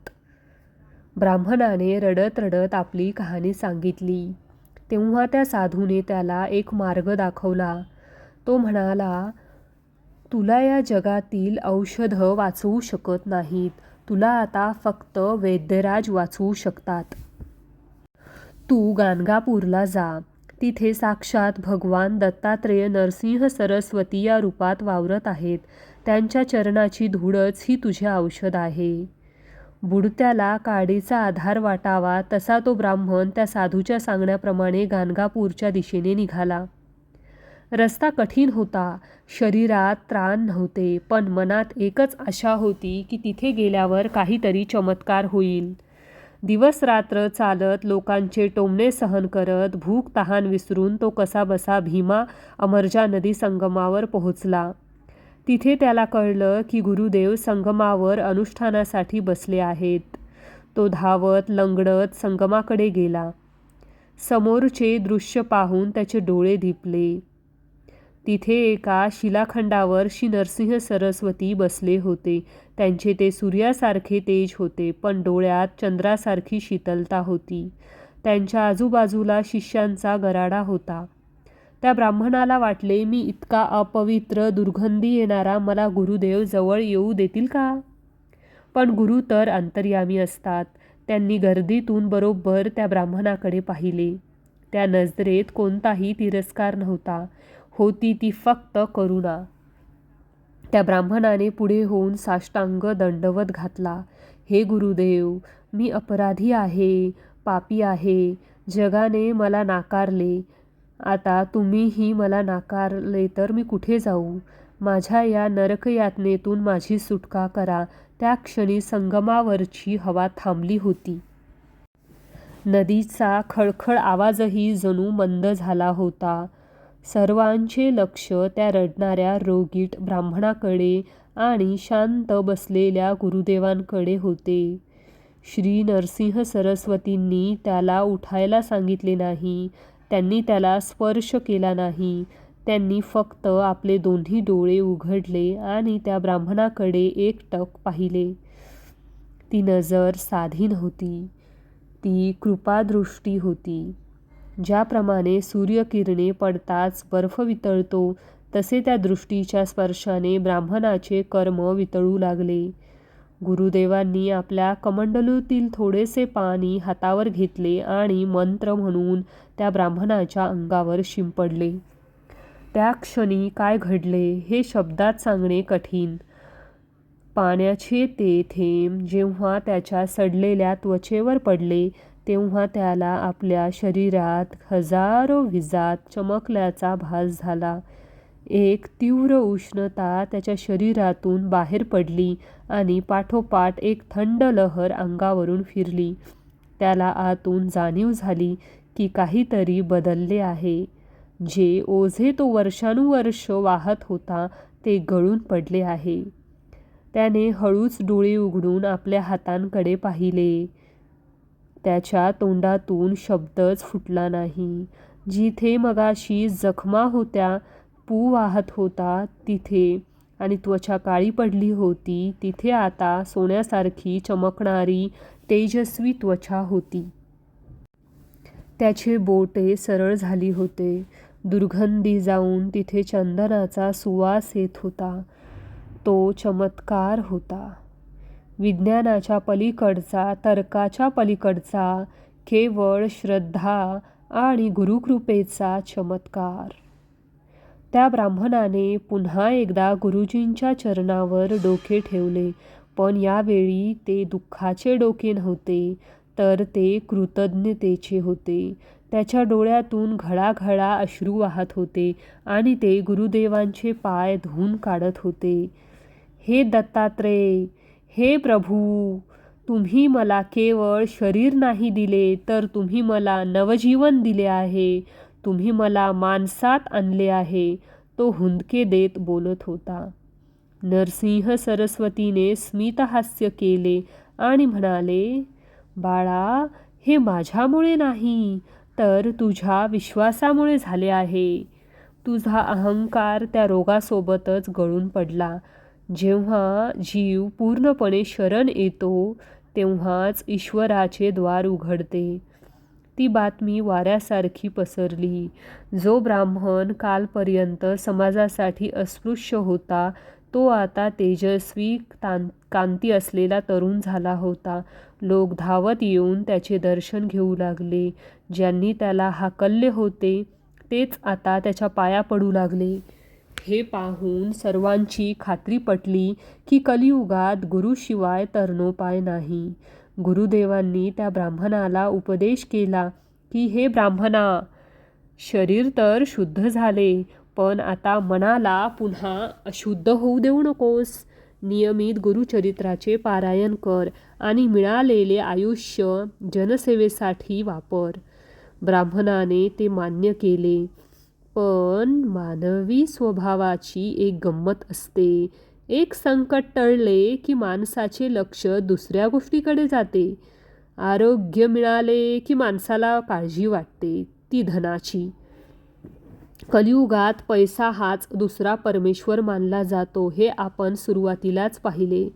ब्राह्मणाने रडत रडत आपली कहाणी सांगितली. तेव्हा त्या साधूने त्याला एक मार्ग दाखवला. तो म्हणाला, "तुला या जगातील औषधं वाचवू शकत नाहीत. तुला आता फक्त वैद्यराज वाचवू शकतात. तू गाणगापूरला जा. तिथे साक्षात भगवान दत्तात्रेय नरसिंह सरस्वती या रूपात वावरत आहेत. त्यांच्या चरणाची धूळच ही तुझे औषध आहे." बुडत्याला काडीचा आधार वाटावा तसा तो ब्राह्मण त्या साधूच्या सांगण्याप्रमाणे गाणगापूरच्या दिशेने निघाला. रस्ता कठीण होता. शरीरात त्राण नव्हते, पण मनात एकच आशा होती की तिथे गेल्यावर काहीतरी चमत्कार होईल. दिवस रात्र चालत, लोकांचे टोमणे सहन करत, भूक तहान विसरून तो कसाबसा भीमा अमरजा नदी संगमावर पोहोचला. तिथे त्याला कळलं की गुरुदेव संगमावर अनुष्ठानासाठी बसले आहेत. तो धावत लंगडत संगमाकडे गेला. समोरचे दृश्य पाहून त्याचे डोळे दिपले. तिथे एका शिलाखंडावर श्री नरसिंह सरस्वती बसले होते. त्यांचे ते सूर्यासारखे तेज होते, पण डोळ्यात चंद्रासारखी शीतलता होती. त्यांच्या आजूबाजूला शिष्यांचा गराडा होता. त्या ब्राह्मणाला वाटले, मी इतका अपवित्र, दुर्गंधी येणारा मला गुरुदेव जवळ येऊ देतील का? पण गुरु तर अंतर्यामी असतात. त्यांनी गर्दीतून बरोबर त्या ब्राह्मणाकडे पाहिले. त्या नजरेत कोणताही तिरस्कार नव्हता, होती ती फक्त करुणा. त्या ब्राह्मणाने पुढे होऊन साष्टांग दंडवत घातला. "हे गुरुदेव, मी अपराधी आहे, पापी आहे. जगाने मला नाकारले. आता तुम्हीही मला नाकारले तर मी कुठे जाऊ? माझ्या या नरकयातनेतून माझी सुटका करा." त्या क्षणी संगमावरची हवा थांबली होती. नदीचा खळखळ आवाजही जणू मंद झाला होता. सर्वांचे लक्ष त्या रडणाऱ्या रोगीट ब्राह्मणाकडे आणि शांत बसलेल्या गुरुदेवांकडे होते. श्री नरसिंह सरस्वतींनी त्याला उठायला सांगितले नाही. त्यांनी त्याला स्पर्श केला नाही. त्यांनी फक्त आपले दोन्ही डोळे उघडले आणि त्या ब्राह्मणाकडे एकटक पाहिले. ती नजर साधी नव्हती, ती कृपादृष्टी होती. ज्याप्रमाणे सूर्यकिरणे पडताच बर्फ वितळतो, तसे त्या दृष्टीच्या स्पर्शाने ब्राह्मणाचे कर्म वितळू लागले. गुरुदेवांनी आपल्या कमंडलूतील थोडेसे पाणी हातावर घेतले आणि मंत्र म्हणून त्या ब्राह्मणाच्या अंगावर शिंपडले. त्या क्षणी काय घडले हे शब्दात सांगणे कठीण. पाण्याचे ते थेंब जेव्हा त्याच्या सडलेल्या त्वचेवर पडले तेव्हा त्याला आपल्या शरीरात हजारो विजात चमकल्याचा भास झाला. एक तीव्र उष्णता त्याच्या शरीरातून बाहेर पडली आणि पाठोपाठ एक थंड लहर अंगावरून फिरली. त्याला आतून जाणीव झाली की काहीतरी बदलले आहे. जे ओझे तो वर्षानुवर्ष वाहत होता ते गळून पडले आहे. त्याने हळूच डोळे उघडून आपल्या हातांकडे पाहिले. त्याच्या तोंडातून शब्दच फुटला नाही. जिथे मगाशी जखमा होत्या, पू वाहत होता तिथे आणि त्वचा काळी पडली होती तिथे आता सोन्यासारखी चमकणारी तेजस्वी त्वचा होती. त्याचे बोटे सरळ झाली होते. दुर्गंधी जाऊन तिथे चंदनाचा सुवास येत होता. तो चमत्कार होता. विज्ञानाच्या पलीकडचा, तर्काच्या पलीकडचा, केवळ श्रद्धा आणि गुरुकृपेचा चमत्कार. त्या ब्राह्मणाने पुन्हा एकदा गुरुजींच्या चरणावर डोके ठेवले, पण यावेळी ते दुःखाचे डोके नव्हते, तर ते कृतज्ञतेचे होते. त्याच्या डोळ्यातून घळाघळा अश्रू वाहत होते आणि ते गुरुदेवांचे पाय धुवून काढत होते. हे दत्तात्रेय, हे प्रभू, तुम्ही मला केवळ शरीर नाही दिले, तर तुम्ही मला नवजीवन दिले आहे. तुम्ही मला मानसात आणले आहे. तो हुंदके देत बोलत होता. नरसिंह सरस्वतीने स्मितहास्य केले आणि म्हणाले, बाळा, हे माझ्यामुळे नाही, तर तुझ्या विश्वासामुळे झाले आहे. तुझा अहंकार त्या रोगासोबतच गळून पडला. जेव्हा जीव पूर्णपणे शरण येतो तेव्हाच ईश्वराचे द्वार उघडते. ती बातमी वाऱ्यासारखी पसरली. जो ब्राह्मण कालपर्यंत समाजासाठी अस्पृश्य होता तो आता तेजस्वी कांती असलेला तरुण झाला होता. लोक धावत येऊन त्याचे दर्शन घेऊ लागले. ज्यांनी त्याला हाकलले होते तेच आता त्याच्या पाया पडू लागले. हे पाहून सर्वांची खात्री पटली की कलियुगात गुरुशिवाय तरणोपाय नाही. गुरुदेवांनी त्या ब्राह्मणाला उपदेश केला की हे ब्राह्मणा, शरीर तर शुद्ध झाले, पण आता मनाला पुन्हा अशुद्ध होऊ देऊ नकोस. नियमित गुरुचरित्राचे पारायण कर आणि मिळालेले आयुष्य जनसेवेसाठी वापर. ब्राह्मणाने ते मान्य केले. पण मानवी स्वभावाची एक गंमत असते. एक संकट टळले की माणसाचे लक्ष दुसऱ्या गोष्टीकडे जाते. आरोग्य मिळाले की माणसाला काळजी वाटते, ती धनाची. कलियुगात पैसा हाच दुसरा परमेश्वर मानला जातो, हे आपण सुरुवातीलाच पाहिले.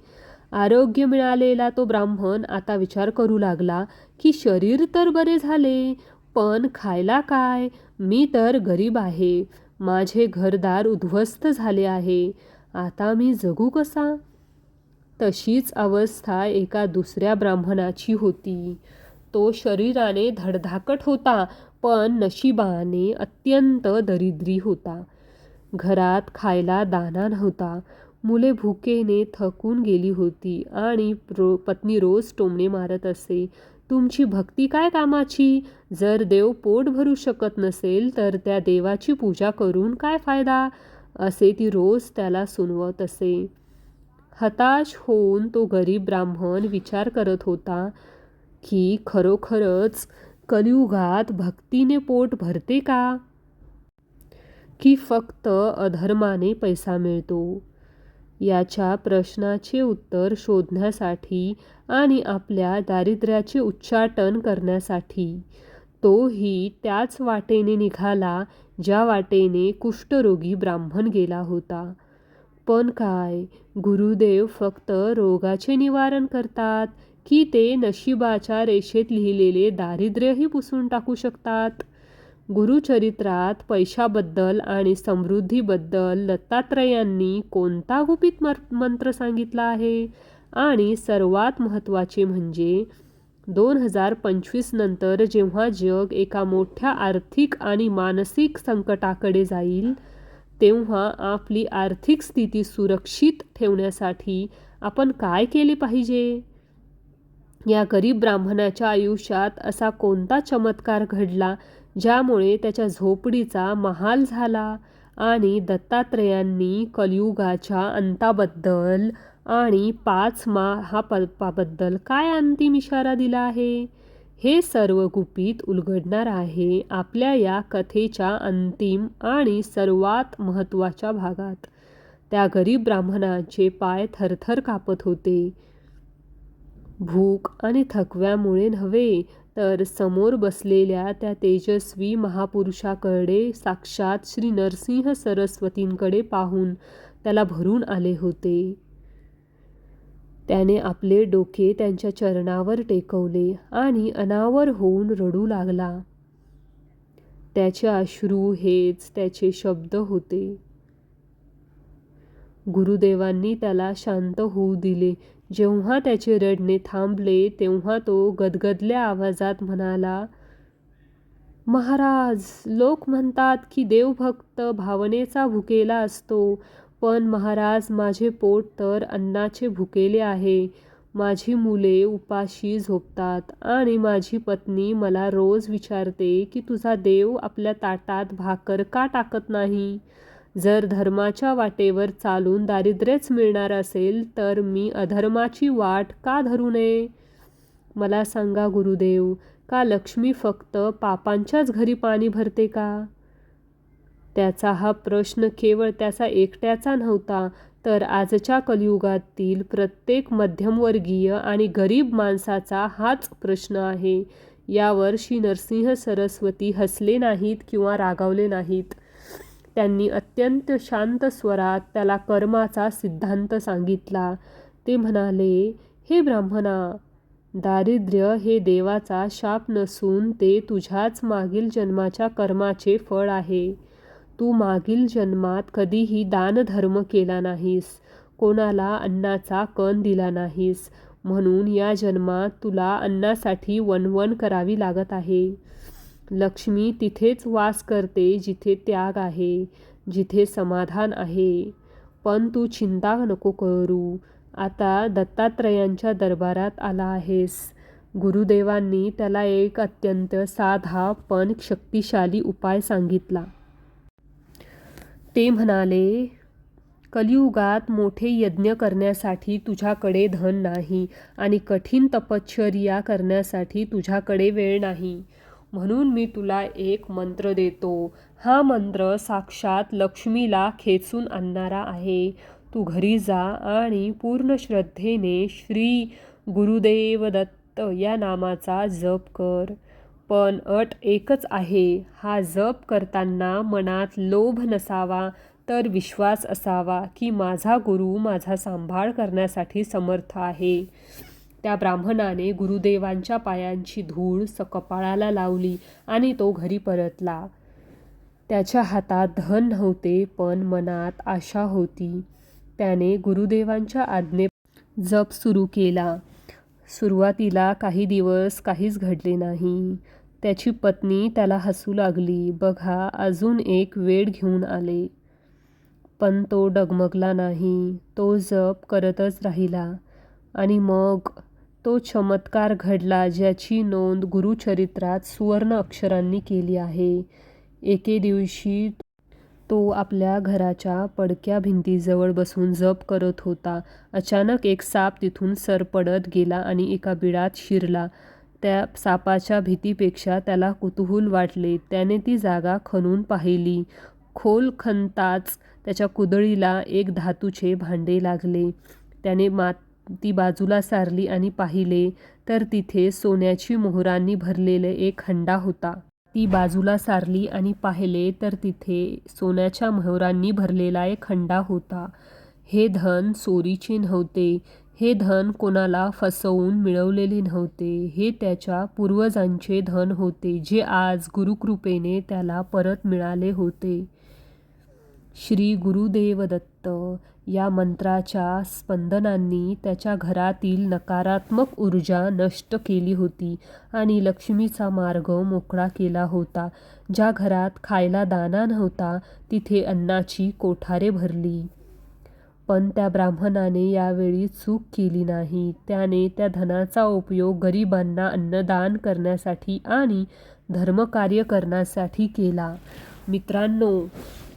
आरोग्य मिळालेला तो ब्राह्मण आता विचार करू लागला की शरीर तर बरे झाले, पण खायला काय? मी तर गरीब आहे. माझे घरदार उद्ध्वस्त झाले आहे. आता मी जगू कसा? तशीच अवस्था एका दुसऱ्या ब्राह्मणाची होती. तो शरीराने धडधाकट होता, पण नशिबाने अत्यंत दरिद्री होता. घरात खायला दाणा नव्हता. मुले भुकेने थकून गेली होती आणि पत्नी रोज टोमणे मारत असे, तुमची भक्ती काय कामाची? जर देव पोट भरू शकत नसेल तर त्या देवाची पूजा करून काय फायदा? असे ती रोज त्याला सुनवत असे. हताश होऊन तो गरीब ब्राह्मण विचार करत होता की खरोखरच कलियुगात भक्तीने पोट भरते का? की फक्त अधर्माने पैसा मिळतो? याच्या प्रश्नाचे उत्तर शोधण्यासाठी आणि आपल्या दारिद्र्याचे उच्चाटन करण्यासाठी तोही त्याच वाटेने निघाला ज्या वाटेने कुष्ठरोगी ब्राह्मण गेला होता. पण काय, गुरुदेव फक्त रोगाचे निवारण करतात की ते नशिबाच्या रेषेत लिहिलेले दारिद्र्यही पुसून टाकू शकतात? गुरुचरित्रात पैशाबद्दल आणि समृद्धीबद्दल दत्तात्रेयांनी कोणता गुपित मंत्र सांगितला आहे? आणि सर्वात महत्त्वाचे म्हणजे 2025 नंतर जेव्हा जग एका मोठ्या आर्थिक आणि मानसिक संकटाकडे जाईल तेव्हा आपली आर्थिक स्थिती सुरक्षित ठेवण्यासाठी आपण काय केले पाहिजे? या गरीब ब्राह्मणाच्या आयुष्यात असा कोणता चमत्कार घडला ज्यामुळे त्याच्या झोपडीचा महाल झाला? आणि दत्तात्रेयांनी कलियुगाच्या अंताबद्दल आणि 5 महापापाबद्दल काय अंतिम इशारा दिला आहे? हे सर्व गुपित उलगडणार आहे आपल्या या कथेच्या अंतिम आणि सर्वात महत्त्वाच्या भागात. त्या गरीब ब्राह्मणाचे पाय थरथर कापत होते. भूक आणि थकव्यामुळे नव्हे, तर समोर बसलेल्या त्या तेजस्वी महापुरुषाकडे साक्षात श्री नरसिंह सरस्वतींकडे पाहून त्याला भरून आले होते. त्याने आपले डोके त्यांच्या चरणावर टेकवले आणि अनावर होऊन रडू लागला. त्याचे अश्रू हेच त्याचे शब्द होते. गुरुदेवांनी त्याला शांत होऊ दिले. जेव्हा त्याचे रडणे थांबले तेव्हा तो गदगदल्या आवाजात म्हणाला, महाराज, लोक म्हणतात की देवभक्त भावनेचा भुकेला असतो, पण महाराज, माझे पोट तर अन्नाचे भुकेले आहे. माझी मुले उपाशी झोपतात आणि माझी पत्नी मला रोज विचारते की तुझा देव आपल्या ताटात भाकर का टाकत नाही? जर धर्माच्या वाटेवर चालून दारिद्र्यच मिळणार असेल तर मी अधर्माची वाट का धरू नये? मला सांगा गुरुदेव, का लक्ष्मी फक्त पापांच्याच घरी पाणी भरते का? त्याचा हा प्रश्न केवळ त्याचा एकट्याचा नव्हता, तर आजच्या कलियुगातील प्रत्येक मध्यमवर्गीय आणि गरीब माणसाचा हाच प्रश्न आहे. यावर श्री नरसिंह सरस्वती हसले नाहीत किंवा रागावले नाहीत. त्यांनी अत्यंत शांत स्वरात त्याला कर्माचा सिद्धांत सांगितला. ते म्हणाले, हे ब्राह्मणा, दारिद्र्य हे देवाचा शाप नसून ते तुझ्याच मागील जन्माच्या कर्माचे फळ आहे. तू मागील जन्मात कधीही दानधर्म केला नाहीस, कोणाला अन्नाचा कण दिला नाहीस, म्हणून या जन्मात तुला अन्नासाठी वणवण करावी लागत आहे. लक्ष्मी तिथेच वास करते जिथे त्याग आहे, जिथे समाधान आहे. पण तू चिंता नको करू, आता दत्तात्रेयांच्या दरबारात आला आहेस. गुरुदेवांनी त्याला एक अत्यंत साधा पण शक्तिशाली उपाय सांगितला. ते म्हणाले, कलियुगात मोठे यज्ञ करण्यासाठी तुझ्याकडे धन नाही आणि कठीण तपश्चर्या करण्यासाठी तुझ्याकडे वेळ नाही. म्हणून मी तुला एक मंत्र देतो. हा मंत्र साक्षात लक्ष्मीला खेचून आणणारा आहे. तू घरी जा आणि पूर्ण श्रद्धेने श्री गुरुदेव दत्त या नामाचा जप कर. पण अट एकच आहे, हा जप करताना मनात लोभ नसावा, तर विश्वास असावा की माझा गुरु माझा सांभाळ करण्यासाठी समर्थ आहे. त्या ब्राह्मणाने गुरुदेवांच्या पायांची धूळ कपाळाला लावली आणि तो घरी परतला. त्याच्या हातात धन नव्हते, पण मनात आशा होती. त्याने गुरुदेवांच्या आज्ञे जप सुरू केला. सुरुवातीला काही दिवस काहीच घडले नाही. त्याची पत्नी त्याला हसू लागली, बघा, अजून एक वेड घेऊन आले. पण तो डगमगला नाही. तो जप करतच राहिला. आणि मग तो चमत्कार घडला ज्याची नोंद गुरुचरित्रात सुवर्ण अक्षरांनी केली आहे. एके दिवशी तो आपल्या घराच्या पडक्या भिंतीजवळ बसून जप करत होता. अचानक एक साप तिथून सरपटत गेला आणि एका बिळात शिरला. त्या सापाच्या भीतीपेक्षा त्याला कुतूहल वाटले. त्याने ती जागा खणून पाहिली. खोल खणताच त्याच्या कुदळीला एक धातूचे भांडे लागले. त्याने ती बाजूला सारली आणि पाहिले तर तिथे सोन्याची मोहरांनी भरलेले एक हंडा होता. ती बाजूला सारली आणि पाहिले तर तिथे सोन्याच्या मोहरांनी भरलेला एक हंडा होता. हे धन चोरीचे नव्हते. हे धन कोणाला फसवून मिळवलेले नव्हते. हे त्याच्या पूर्वजांचे धन होते, जे आज गुरुकृपेने त्याला परत मिळाले होते. श्री गुरुदेव दत्त या मंत्राच्या स्पंदनांनी त्याच्या घरातील नकारात्मक ऊर्जा नष्ट केली होती आणि लक्ष्मीचा मार्ग मोकळा केला होता. ज्या घरात खायला दाणा नव्हता तिथे अन्नाची कोठारे भरली. पण त्या ब्राह्मणाने यावेळी चूक केली नाही. त्याने त्या धनाचा उपयोग गरिबांना अन्नदान करण्यासाठी आणि धर्मकार्य करण्यासाठी केला. मित्रांनो,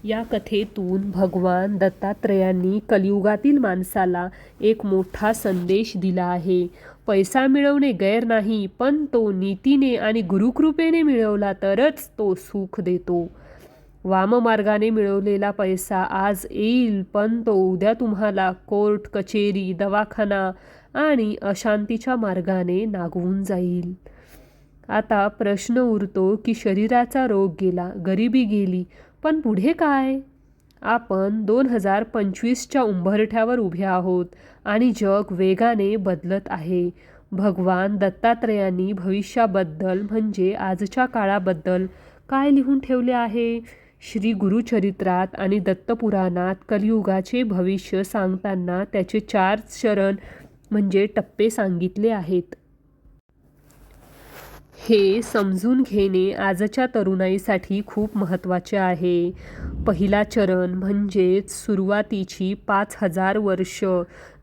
या कथेतून भगवान दत्तात्रेयांनी कलियुगातील माणसाला एक मोठा संदेश दिला आहे. पैसा मिळवणे गैर नाही, पण तो नीतीने आणि गुरुकृपेने मिळवला तरच तो सुख देतो. वाममार्गाने मिळवलेला पैसा आज येईल, पण तो उद्या तुम्हाला कोर्ट कचेरी, दवाखाना आणि अशांतीच्या मार्गाने नागवून जाईल. आता प्रश्न उरतो की शरीराचा रोग गेला, गरिबी गेली, पण पुढे काय? आपण 2025च्या उंबरठ्यावर उभे आहोत आणि जग वेगाने बदलत आहे. भगवान दत्तात्रेयांनी भविष्याबद्दल म्हणजे आजच्या काळाबद्दल काय लिहून ठेवले आहे? श्री गुरुचरित्रात आणि दत्तपुराणात कलियुगाचे भविष्य सांगताना त्याचे 4 चरण म्हणजे टप्पे सांगितले आहेत. हे समजून घेणे आजच्या तरुणाईसाठी खूप महत्त्वाचे आहे. पहिला चरण म्हणजेच सुरुवातीची 5000 वर्ष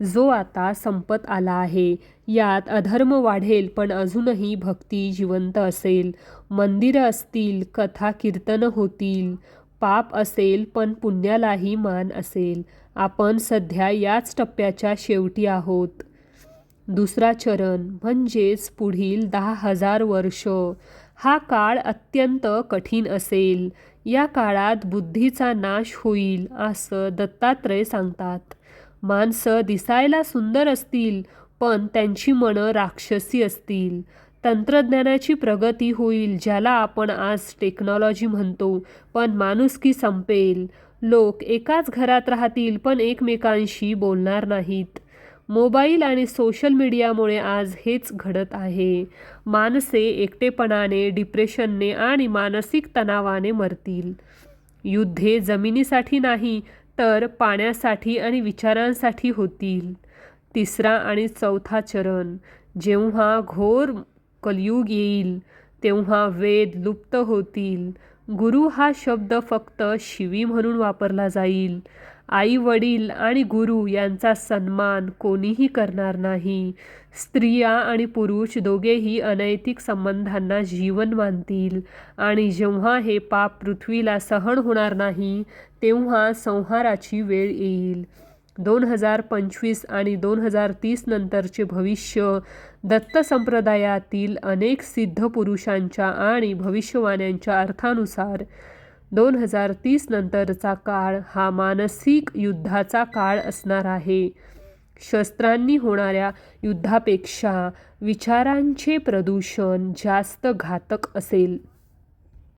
जो आता संपत आला आहे. यात अधर्म वाढेल, पण अजूनही भक्ती जिवंत असेल. मंदिरं असतील, कथा कीर्तनं होतील. पाप असेल, पण पुण्यालाही मान असेल. आपण सध्या याच टप्प्याच्या शेवटी आहोत. दुसरा चरण म्हणजेच पुढील 10,000 वर्ष. हा काळ अत्यंत कठीण असेल. या काळात बुद्धीचा नाश होईल असं दत्तात्रेय सांगतात. माणसं दिसायला सुंदर असतील, पण त्यांची मनं राक्षसी असतील. तंत्रज्ञानाची प्रगती होईल, ज्याला आपण आज टेक्नॉलॉजी म्हणतो, पण माणुसकी संपेल. लोक एकाच घरात राहतील, पण एकमेकांशी बोलणार नाहीत. मोबाईल आणि सोशल मीडियामुळे आज हेच घडत आहे. माणसे एकटेपणाने, डिप्रेशनने आणि मानसिक तणावाने मरतील. युद्धे जमिनीसाठी नाही, तर पाण्यासाठी आणि विचारांसाठी होतील. तिसरा आणि चौथा चरण. जेव्हा घोर कलियुग येईल, तेव्हा वेद लुप्त होतील. गुरु हा शब्द फक्त शिवी म्हणून वापरला जाईल. आई वडील आणि गुरु यांचा सन्मान कोणीही करणार नाही. स्त्रिया आणि पुरुष दोघेही अनैतिक संबंधांना जीवन मानतील. आणि जेव्हा हे पाप पृथ्वीला सहन होणार नाही, तेव्हा संहाराची वेळ येईल. 2025 आणि 2030 नंतरचे भविष्य दत्त संप्रदायातील अनेक सिद्ध पुरुषांच्या आणि भविष्यवाण्यांच्या अर्थानुसार 2030 नंतरचा काळ हा मानसिक युद्धाचा काळ असणार आहे. शस्त्रांनी होणाऱ्या युद्धापेक्षा विचारांचे प्रदूषण जास्त घातक असेल.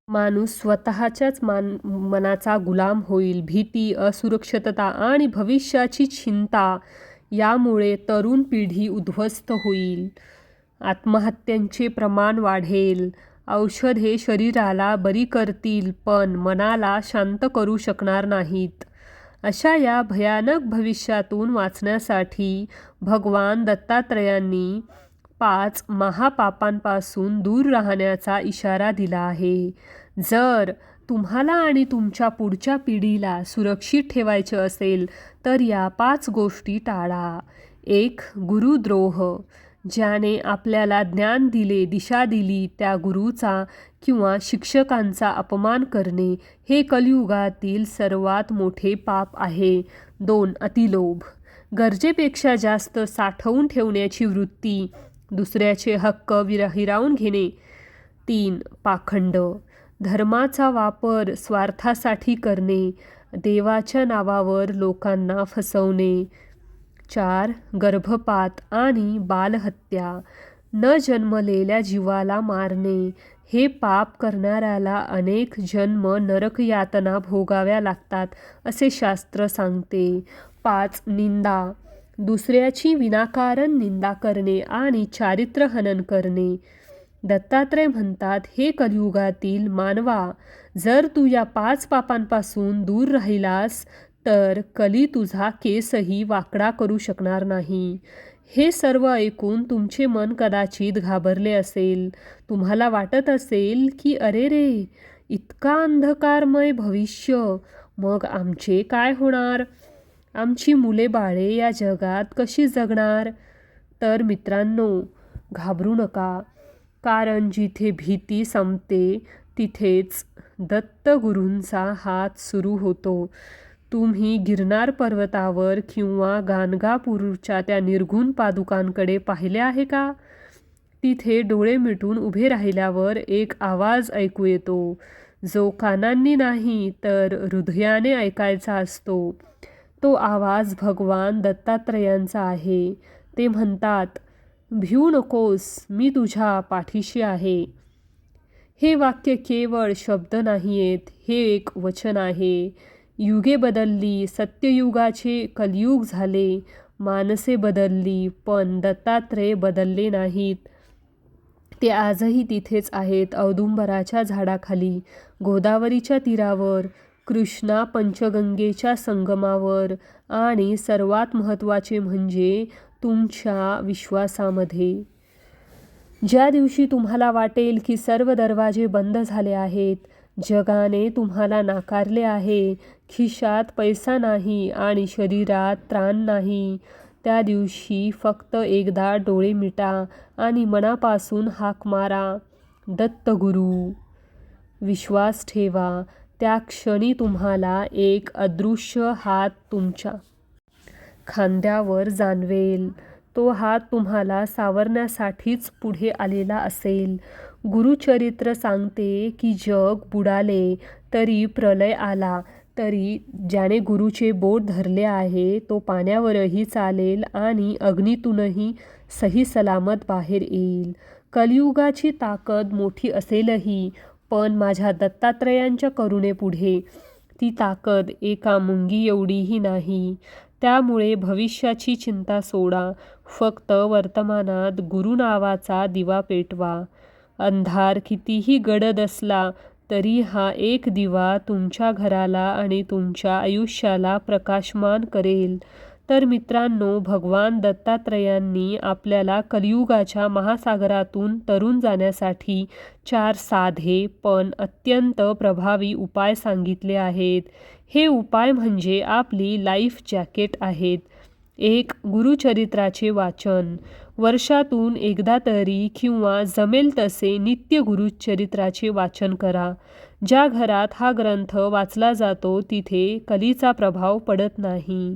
माणूस स्वतःच्याच मनाचा गुलाम होईल. भीती, असुरक्षितता आणि भविष्याची चिंता यामुळे तरुण पिढी उद्ध्वस्त होईल. आत्महत्यांचे प्रमाण वाढेल. औषधे शरीराला बरी करतील, पण मनाला शांत करू शकणार नाहीत. अशा या भयानक भविष्यातून वाचण्यासाठी भगवान दत्तात्रेयांनी 5 महापापांपासून दूर राहण्याचा इशारा दिला आहे. जर तुम्हाला आणि तुमच्या पुढच्या पिढीला सुरक्षित ठेवायचे असेल, तर या 5 गोष्टी टाळा. 1. गुरुद्रोह. ज्याने आपल्याला ज्ञान दिले, दिशा दिली, त्या गुरुचा किंवा शिक्षकांचा अपमान करणे हे कलियुगातील सर्वात मोठे पाप आहे. 2. अतिलोभ. गरजेपेक्षा जास्त साठवून ठेवण्याची वृत्ती. दुसऱ्याचे हक्क हिरावून घेणे. 3. पाखंड. धर्माचा वापर स्वार्थासाठी करणे. देवाच्या नावावर लोकांना फसवणे. 4. गर्भपात आणि बालहत्या. न जन्मलेल्या जीवाला मारणे. हे पाप करणाऱ्याला अनेक जन्म नरकयातना भोगाव्या लागतात असे शास्त्र सांगते. 5. निंदा. दुसऱ्याची विनाकारण निंदा करणे आणि चारित्र्यहनन करणे. दत्तात्रेय म्हणतात, हे कलियुगातील मानवा, जर तू या 5 पापांपासून दूर राहिलास तर कली तुझा केसही वाकडा करू शकणार नाही. हे सर्व ऐकून तुमचे मन कदाचित घाबरले असेल. तुम्हाला वाटत असेल की अरे रे, इतका अंधकारमय भविष्य, मग आमचे काय होणार? आमची मुले बाळे या जगात कशी जगणार? तर मित्रांनो, घाबरू नका, कारण जिथे भीती संपते तिथेच दत्तगुरूंचा हात सुरू होतो. तुम्ही गिरनार पर्वतावर किंवा गाणगापूरच्या त्या निर्गुण पादुकांकडे पाहिले आहे का? तिथे डोळे मिटून उभे राहिल्यावर एक आवाज ऐकू येतो, जो कानांनी नाही तर हृदयाने ऐकायचा असतो. तो आवाज भगवान दत्तात्रेयांचा आहे. ते म्हणतात, भिऊ नकोस, मी तुझ्या पाठीशी आहे. हे वाक्य केवळ शब्द नाहीयेत, हे एक वचन आहे. युगे बदलली, सत्ययुगाचे कलियुग झाले, माणसे बदलली, पण दत्तात्रेय बदलले नाहीत. ते आजही तिथेच आहेत, औदुंबराच्या झाडाखाली, गोदावरीच्या तीरावर, कृष्णा पंचगंगेच्या संगमावर आणि सर्वात महत्त्वाचे म्हणजे तुमच्या विश्वासामध्ये. ज्या दिवशी तुम्हाला वाटेल की सर्व दरवाजे बंद झाले आहेत, जगाने तुम्हाला नाकारले आहे, खिशात पैसा नाही आणि शरीरात त्राण नाही, त्या दिवशी फक्त एकदा डोळे मिटा आणि मनापासून हाक मारा, दत्तगुरू. विश्वास ठेवा, त्या क्षणी तुम्हाला एक अदृश्य हात तुमच्या खांद्यावर जाणवेल. तो हात तुम्हाला सावरण्यासाठीच पुढे आलेला असेल. गुरुचरित्र सांगते की जग बुडाले तरी प्रलय आला तरी ज्याने गुरुचे बोट धरले आहे तो पाण्यावरही चालेल आणि अग्नीतूनही सही सलामत बाहेर येईल. कलियुगाची ताकद मोठी असेलही, पण माझ्या दत्तात्रेयांच्या करुणेपुढे ती ताकद एका मुंगी एवढीही नाही. त्यामुळे भविष्याची चिंता सोडा, फक्त वर्तमानात गुरु नावाचा दिवा पेटवा. अंधार कितीही गडद असला तरी हा एक दिवा तुमच्या घराला आणि तुमच्या आयुष्याला प्रकाशमान करेल. तर मित्रांनो, भगवान दत्तात्रेयांनी आपल्याला कलियुगाच्या महासागरातून तरून जाण्यासाठी 4 साधे पण अत्यंत प्रभावी उपाय सांगितले आहेत. हे उपाय म्हणजे आपली लाईफ जॅकेट आहेत. 1. गुरुचरित्राचे वाचन. वर्षातून एकदा तरी किंवा जमेल तसे नित्य गुरुचरित्राचे वाचन करा. ज्या घरात हा ग्रंथ वाचला जातो तिथे कलीचा प्रभाव पडत नाही.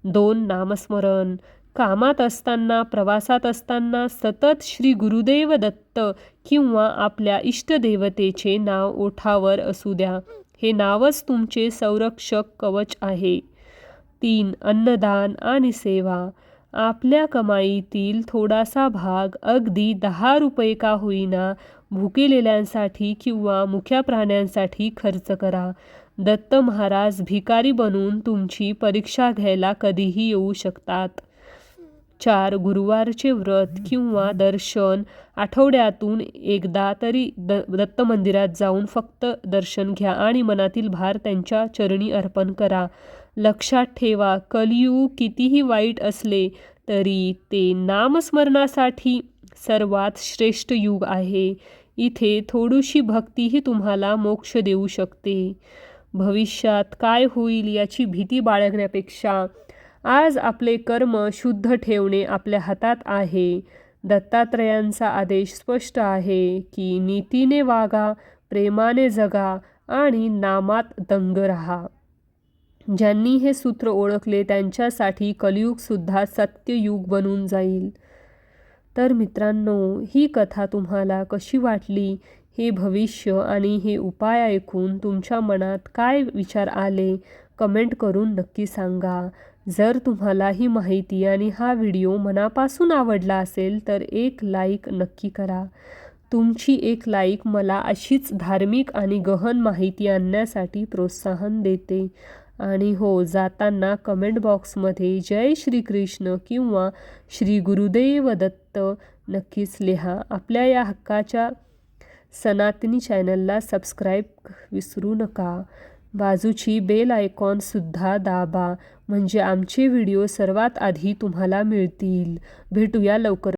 2. नामस्मरण. कामात असताना, प्रवासात असताना सतत श्री गुरुदेव दत्त किंवा आपल्या इष्टदेवतेचे नाव ओठावर असू द्या. हे नावच तुमचे संरक्षक कवच आहे. 3. अन्नदान आणि सेवा. आपल्या कमाईतील थोडासा भाग, अगदी 10 रुपये का होईना, भुकेलेल्यांसाठी किंवा मुक्या प्राण्यांसाठी खर्च करा. दत्त महाराज भिकारी बनून तुमची परीक्षा घ्यायला कधीही येऊ शकतात. 4. गुरुवारचे व्रत किंवा दर्शन. आठवड्यातून एकदा तरी दत्त मंदिरात जाऊन फक्त दर्शन घ्या आणि मनातील भार त्यांच्या चरणी अर्पण करा. लक्षात ठेवा, कलियुग कितीही वाईट असले तरी ते नामस्मरणासाठी सर्वात श्रेष्ठ युग आहे. इथे थोडीशी भक्तीही तुम्हाला मोक्ष देऊ शकते. भविष्यात काय होईल याची भीती बाळगण्यापेक्षा आज आपले कर्म शुद्ध ठेवणे आपल्या हातात आहे. दत्तात्रेयांचा आदेश स्पष्ट आहे की नीतीने वागा, प्रेमाने जगा आणि नामात दंग राहा. ज्यांनी हे सूत्र ओळखले त्यांच्यासाठी कलियुगसुद्धा सत्ययुग बनून जाईल. तर मित्रांनो, ही कथा तुम्हाला कशी वाटली? हे भविष्य आणि हे उपाय ऐकून तुमच्या मनात काय विचार आले? कमेंट करून नक्की सांगा. जर तुम्हाला ही माहिती आणि हा व्हिडिओ मनापासून आवडला असेल तर एक लाईक नक्की करा. तुमची एक लाईक मला अशीच धार्मिक आणि गहन माहिती आणण्यासाठी प्रोत्साहन देते. आणि हो, जाताना कमेंट बॉक्समध्ये जय श्रीकृष्ण किंवा श्री गुरुदेव दत्त नक्कीच लिहा. आपल्या या हक्काच्या सनातनी चॅनलला सबस्क्राईब विसरू नका. बाजूची बेल आयकॉनसुद्धा दाबा, म्हणजे आमचे व्हिडिओ सर्वात आधी तुम्हाला मिळतील. भेटूया लवकर.